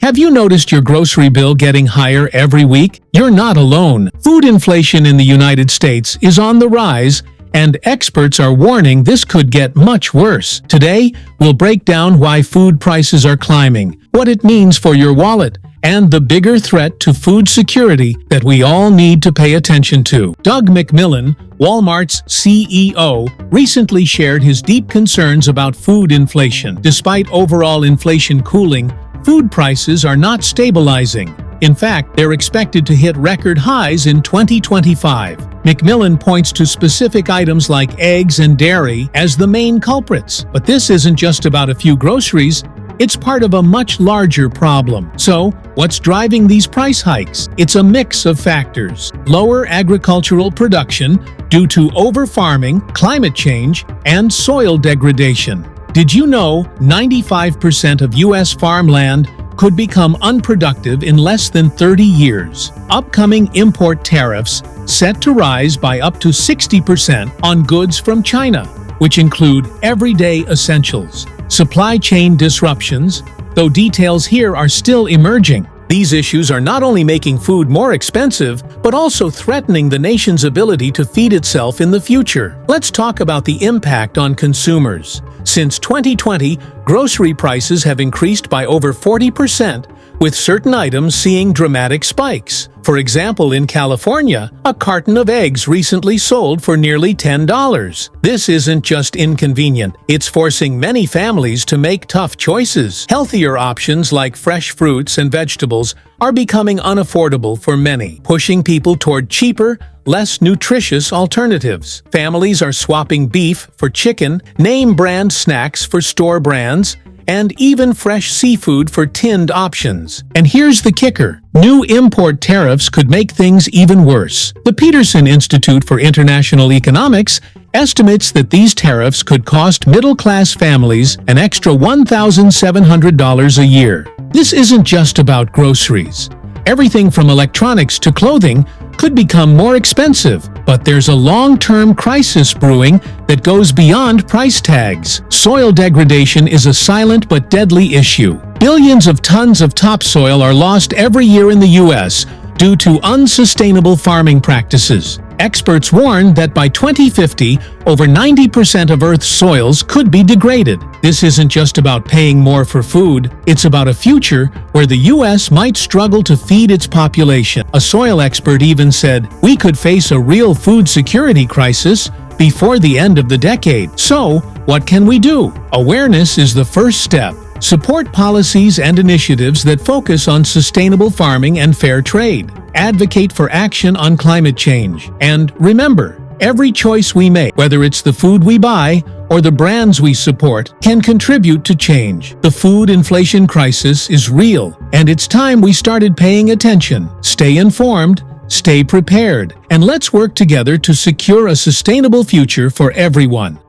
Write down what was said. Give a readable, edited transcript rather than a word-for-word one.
Have you noticed your grocery bill getting higher every week? You're not alone. Food inflation in the United States is on the rise, and experts are warning this could get much worse. Today, we'll break down why food prices are climbing, what it means for your wallet, and the bigger threat to food security that we all need to pay attention to. Doug McMillon, Walmart's CEO, recently shared his deep concerns about food inflation. Despite overall inflation cooling, food prices are not stabilizing. In fact, they're expected to hit record highs in 2025. McMillon points to specific items like eggs and dairy as the main culprits. But this isn't just about a few groceries, it's part of a much larger problem. So, what's driving these price hikes? It's a mix of factors. Lower agricultural production due to over-farming, climate change, and soil degradation. Did you know 95% of U.S. farmland could become unproductive in less than 30 years? Upcoming import tariffs set to rise by up to 60% on goods from China, which include everyday essentials. Supply chain disruptions, though details here are still emerging. These issues are not only making food more expensive, but also threatening the nation's ability to feed itself in the future. Let's talk about the impact on consumers. Since 2020, grocery prices have increased by over 40%, with certain items seeing dramatic spikes. For example, in California, a carton of eggs recently sold for nearly $10. This isn't just inconvenient, it's forcing many families to make tough choices. Healthier options like fresh fruits and vegetables are becoming unaffordable for many, pushing people toward cheaper, less nutritious alternatives. Families are swapping beef for chicken, name-brand snacks for store brands, and even fresh seafood for tinned options. And here's the kicker. New import tariffs could make things even worse. The Peterson Institute for International Economics estimates that these tariffs could cost middle-class families an extra $1,700 a year. This isn't just about groceries. Everything from electronics to clothing could become more expensive, but there's a long-term crisis brewing that goes beyond price tags. Soil degradation is a silent but deadly issue. Billions of tons of topsoil are lost every year in the U.S. due to unsustainable farming practices. Experts warn that by 2050, over 90% of Earth's soils could be degraded. This isn't just about paying more for food, it's about a future where the U.S. might struggle to feed its population. A soil expert even said, we could face a real food security crisis before the end of the decade. So, what can we do? Awareness is the first step. Support policies and initiatives that focus on sustainable farming and fair trade. Advocate for action on climate change. And remember, every choice we make, whether it's the food we buy or the brands we support, can contribute to change. The food inflation crisis is real, and it's time we started paying attention. Stay informed, stay prepared, and let's work together to secure a sustainable future for everyone.